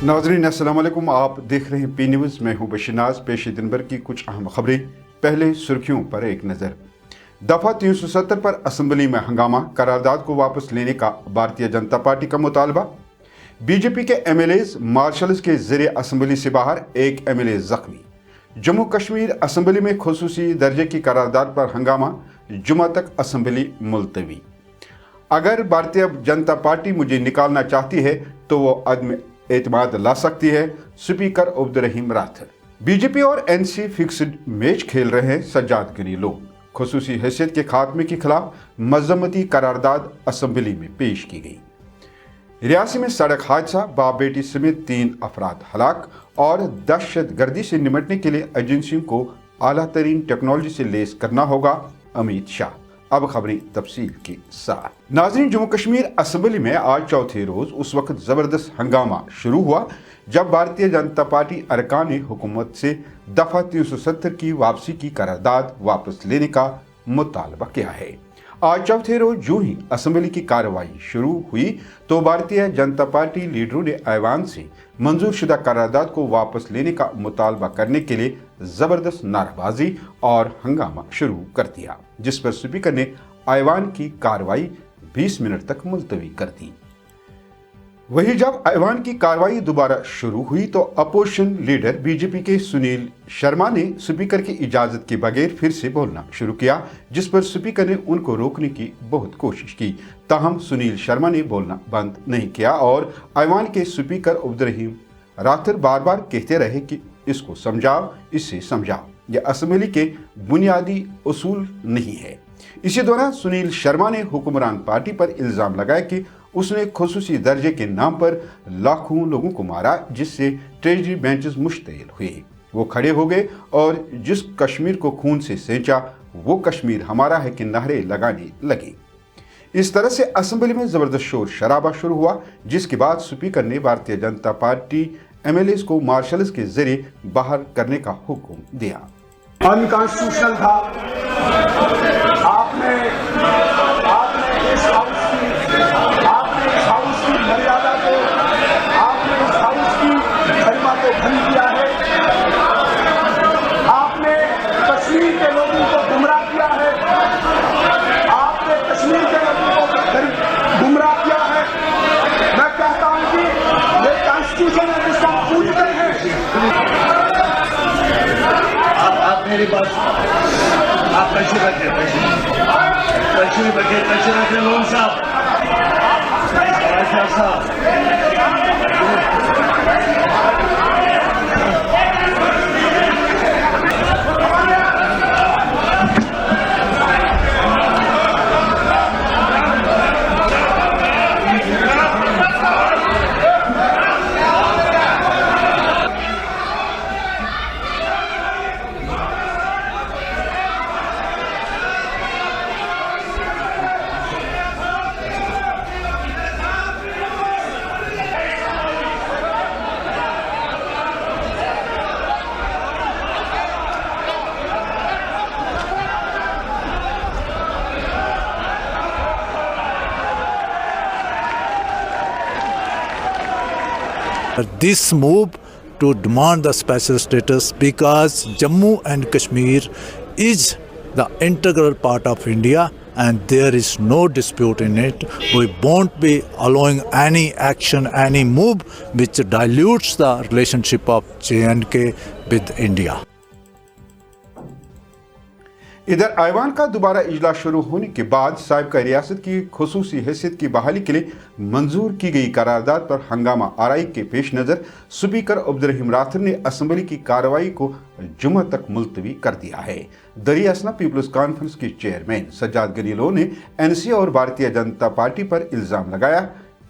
नाजरीन अस्सलाम वालेकुम। आप देख रहे हैं पी न्यूज़। मैं हूं बशीनाज। पेश दिन भर की कुछ अहम खबरें। पहले सुर्खियों पर एक नज़र। दफ़ा 370 पर असम्बली में हंगामा, करारदाद को वापस लेने का भारतीय जनता पार्टी का मुतालबा। बीजेपी के एमएलएज मार्शल्स के ज़रिए असम्बली से बाहर, एक एमएलए जख्मी। जम्मू कश्मीर असम्बली में खुसूसी दर्जे की करारदाद पर हंगामा, जुमा तक असम्बली मुलतवी। अगर भारतीय जनता पार्टी मुझे निकालना चाहती है तो वो अदम एतमाद ला सकती है, स्पीकर अब्दुर्रहीम राठर। बीजेपी और एनसी फिक्स्ड मैच खेल रहे हैं सज्जाद गनी लोग। खुसूसी हैसियत के खात्मे के खिलाफ मजम्मती करारदाद असम्बली में पेश की गई। रियासी में सड़क हादसा, बाप बेटी समेत 3 अफराद हलाक। और दहशत गर्दी से निपटने के लिए एजेंसियों को आला तरीन टेक्नोलॉजी से लेस करना होगा, अमित शाह। अब खबरें तफसील के साथ। नाज़रीन, जम्मू कश्मीर असम्बली में आज चौथे रोज उस वक्त ज़बरदस्त हंगामा शुरू हुआ जब भारतीय जनता पार्टी अरकान हुकूमत से दफ़ा 370 की वापसी की करारदाद वापस लेने का मुतालबा किया है। आज चौथे रोज जो ही असम्बली की कार्रवाई शुरू हुई तो भारतीय जनता पार्टी लीडरों ने ऐवान से मंजूर शुदा करारदाद को वापस लेने का मुतालबा करने के लिए जबरदस्त नारेबाजी और हंगामा शुरू कर दिया, जिस पर स्पीकर ने ऐवान की कार्रवाई 20 मिनट तक मुलतवी कर दी। वहीं जब ऐवान की कार्रवाई दोबारा शुरू हुई तो अपोजिशन लीडर बीजेपी के सुनील शर्मा ने स्पीकर की इजाजत के बगैर फिर से बोलना शुरू किया, जिस पर स्पीकर ने उनको रोकने की बहुत कोशिश की। ताहम सुनील शर्मा ने बोलना बंद नहीं किया और ऐवान के स्पीकर अब्दुर्रहीम राठर बार बार कहते रहे कि इसको समझाओ, इससे समझाओ, यह असम्बली के बुनियादी उसूल नहीं है। इसी दौरान सुनील शर्मा ने हुक्मरान पार्टी पर इल्जाम लगाया कि उसने खुसूसी दर्जे के नाम पर लाखों लोगों को मारा, जिससे ट्रेजरी बेंचेस मुश्तइल हुए। वो खड़े हो गए और जिस कश्मीर को खून से सेंचा वो कश्मीर हमारा है कि नारे लगाने लगे। इस तरह से असम्बली में जबरदस्त शोर शराबा शुरू हुआ, जिसके बाद स्पीकर ने भारतीय जनता पार्टी एमएलएज को मार्शल्स के जरिए बाहर करने का हुक्म दिया। अनकॉन्स्टिट्यूशनल था। आपने इस हाउस की मर्यादा को, आपने इस हाउस की गरिमा को भंग किया है। आपने कश्मीर के लोगों को गुमराह किया है। आपने कश्मीर के लोगों को गुमराह किया है। मैं कहता हूं कि ये कॉन्स्टिट्यूशन है जिसको हम पूजते हैं। आप मेरी बात, आप कैसे बैठे लोन साहब, This move to demand the special status because Jammu and Kashmir is the integral part of India and there is no dispute in it. We won't be allowing any action, any move which dilutes the relationship of J&K with India. इधर ऐवान का दोबारा इजलास शुरू होने के बाद साहिब रियासत की खुसूसी हैसियत की बहाली के लिए मंजूर की गई करारदाद पर हंगामा आराई के पेश नज़र स्पीकर अब्दुर्रहीम राठर ने असम्बली की कार्रवाई को जुमा तक मुलतवी कर दिया है। दरियासना पीपल्स कॉन्फ्रेंस के चेयरमैन सज्जाद गनी लोग ने एनसी और भारतीय जनता पार्टी पर इल्ज़ाम लगाया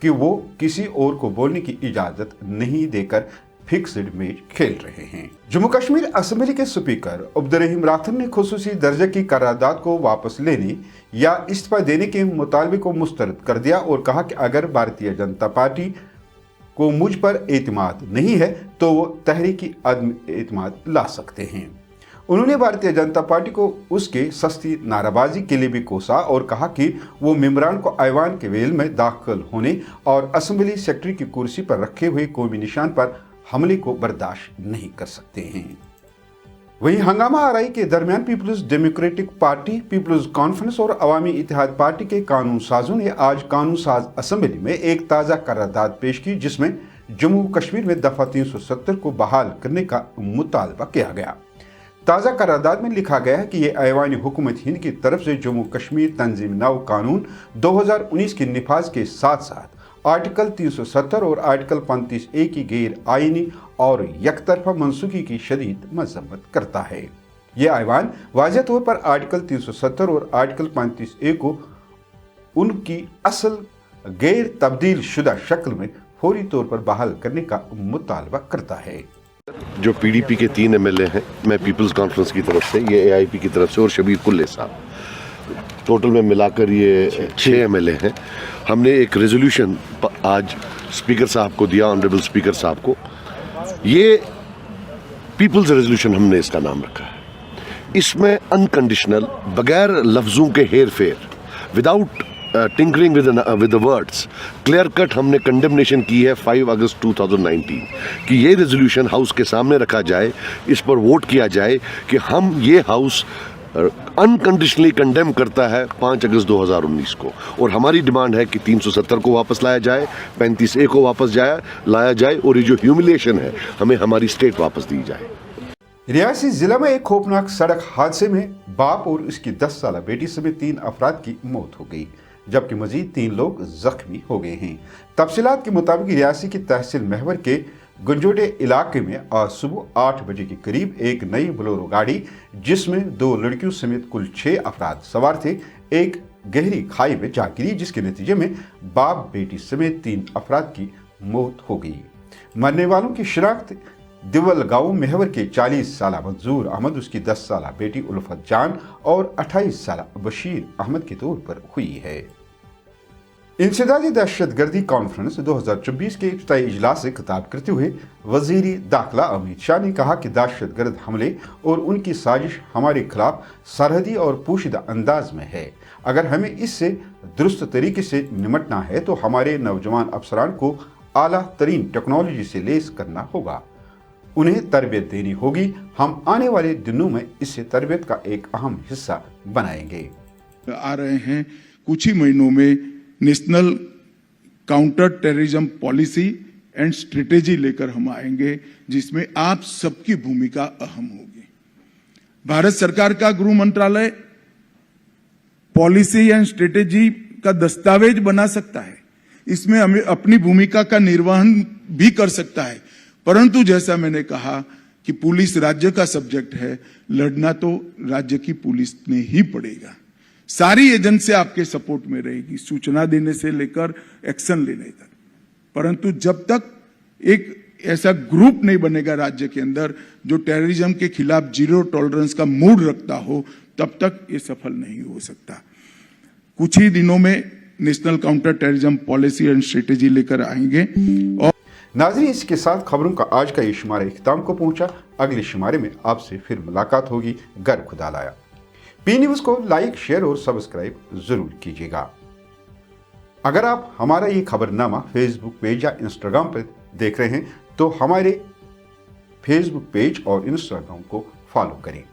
कि वो किसी और को बोलने की इजाज़त नहीं देकर फिक्स्ड मैच खेल रहे हैं। जम्मू कश्मीर असम्बली के स्पीकर अब्दुर्रहीम राठर ने खुसूसी दर्जे की करारदाद को वापस लेने या इस्तीफा देने के मुतालबे को मुस्तरद कर दिया और कहा कि अगर भारतीय जनता पार्टी को मुझ पर एतमाद नहीं है तो वो तहरीकी अदम एतमाद ला सकते हैं। उन्होंने भारतीय जनता पार्टी को उसके सस्ती नाराबाजी के लिए भी कोसा और कहा कि वो मेंबरान को ऐवान के वेल में दाखिल होने और असेंबली सेक्रेटरी की कुर्सी पर रखे हुए कौमी निशान पर हमले को बर्दाश्त नहीं कर सकते हैं। वहीं हंगामा आरआई के दरमियान Peoples Democratic Party, Peoples Conference और अवामी इत्तेहाद पार्टी के कानून साजों ने आज कानून साज असेंबली में एक ताज़ा करारदाद पेश की, जिसमें जम्मू कश्मीर में दफा 370 को बहाल करने का मुतालबा किया गया। ताज़ा करारदाद में लिखा गया है कि ये ऐवान हुकूमत हिंद की तरफ से जम्मू कश्मीर तंजीम नौ कानून 2019 के निफाज के साथ साथ आर्टिकल 370 और आर्टिकल 35A की गैर आईनी और यकतरफा मनसूखी की शदीद मजम्मत करता है। यह ऐवान वाज़ेह तौर पर आर्टिकल 370 और आर्टिकल 35A को उनकी असल गैर तब्दील शुदा शक्ल में फौरी तौर पर बहाल करने का मुतालबा करता है। जो PDP के 3 MLA हैं, मैं पीपल्स कॉन्फ्रेंस की तरफ से, ये AIP की तरफ से और शबीर कुल्ले साहब, टोटल में मिलाकर ये 6 MLA हैं। हमने एक रेजोल्यूशन आज स्पीकर साहब को दिया, ऑनरेबल स्पीकर साहब को। ये पीपल्स रेजोल्यूशन हमने इसका नाम रखा है। इसमें अनकंडीशनल, बगैर लफ्ज़ों के हेर फेर, without tinkering with the words, clear cut हमने कंडेमनेशन की है 5 अगस्त 2019 कि ये रेजोल्यूशन हाउस के सामने रखा जाए, इस पर वोट किया जाए कि हम ये हाउस अनकंडीशनली कंडेम करता है 5 अगस्त 2019 को, और हमारी डिमांड है कि 370 को वापस लाया जाए, 35A को वापस लाया जाए, और ये जो ह्यूमिलिएशन है हमें हमारी स्टेट वापस दी जाए। रियासी जिला में एक खौफनाक सड़क हादसे में बाप और उसकी 10 साल बेटी समेत 3 अफराद की मौत हो गई, जबकि मजीद 3 लोग जख्मी हो गए हैं। तफसीलात के मुताबिक रियासी की तहसील महवर के गुंजोडे इलाके में आज सुबह 8 बजे के करीब एक नई बोलेरो गाड़ी, जिसमें 2 लड़कियों समेत कुल 6 अफराद सवार थे, एक गहरी खाई में जा गिरी, जिसके नतीजे में बाप बेटी समेत 3 अफराद की मौत हो गई। मरने वालों की शिनाख्त दिवल गांव महवर के 40 साल मंजूर अहमद, उसकी 10 साल बेटी उल्फत जान और 28 साल बशीर अहमद के तौर पर हुई है। इंसदादी दहशतगर्दी कॉन्फ्रेंस 2024 के इफ्ताई इजलास से खिताब करते हुए वजीर दाखिला अमित शाह ने कहा कि दहशतगर्द हमले और उनकी साजिश हमारे खिलाफ सरहदी और पोशीदा अंदाज में है। अगर हमें इससे दुरुस्त तरीके से निमटना है तो हमारे नौजवान अफसरान को आला तरीन टेक्नोलॉजी से लेस करना होगा, उन्हें तरबियत देनी होगी। हम आने वाले दिनों में इससे तरबियत का एक अहम हिस्सा बनाएंगे। आ रहे हैं कुछ ही महीनों में national counter terrorism policy and strategy लेकर हम आएंगे, जिसमें आप सबकी भूमिका अहम होगी। भारत सरकार का गृह मंत्रालय पॉलिसी एंड स्ट्रेटेजी का दस्तावेज बना सकता है, इसमें हमें अपनी भूमिका का निर्वहन भी कर सकता है, परंतु जैसा मैंने कहा कि पुलिस राज्य का सब्जेक्ट है, लड़ना तो राज्य की पुलिस ने ही पड़ेगा। सारी एजेंसी आपके सपोर्ट में रहेगी, सूचना देने से लेकर एक्शन लेने तक, परंतु जब तक एक ऐसा ग्रुप नहीं बनेगा राज्य के अंदर जो टेररिज्म के खिलाफ जीरो टॉलरेंस का मूड रखता हो, तब तक ये सफल नहीं हो सकता। कुछ ही दिनों में national counter terrorism policy and strategy लेकर आएंगे। और नाज़रीन, इसके साथ खबरों का आज का ये शुमारा इख्तिताम को पहुंचा। अगले शुमारे में आपसे फिर मुलाकात होगी। गर खुदा लाया। पी न्यूज़ को लाइक, शेयर और सब्सक्राइब जरूर कीजिएगा। अगर आप हमारा ये खबरनामा फेसबुक पेज या इंस्टाग्राम पर देख रहे हैं तो हमारे फेसबुक पेज और इंस्टाग्राम को फॉलो करें।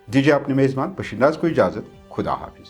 दीजिए अपने मेजबान बशीर नाज को इजाजत। खुदा हाफिज।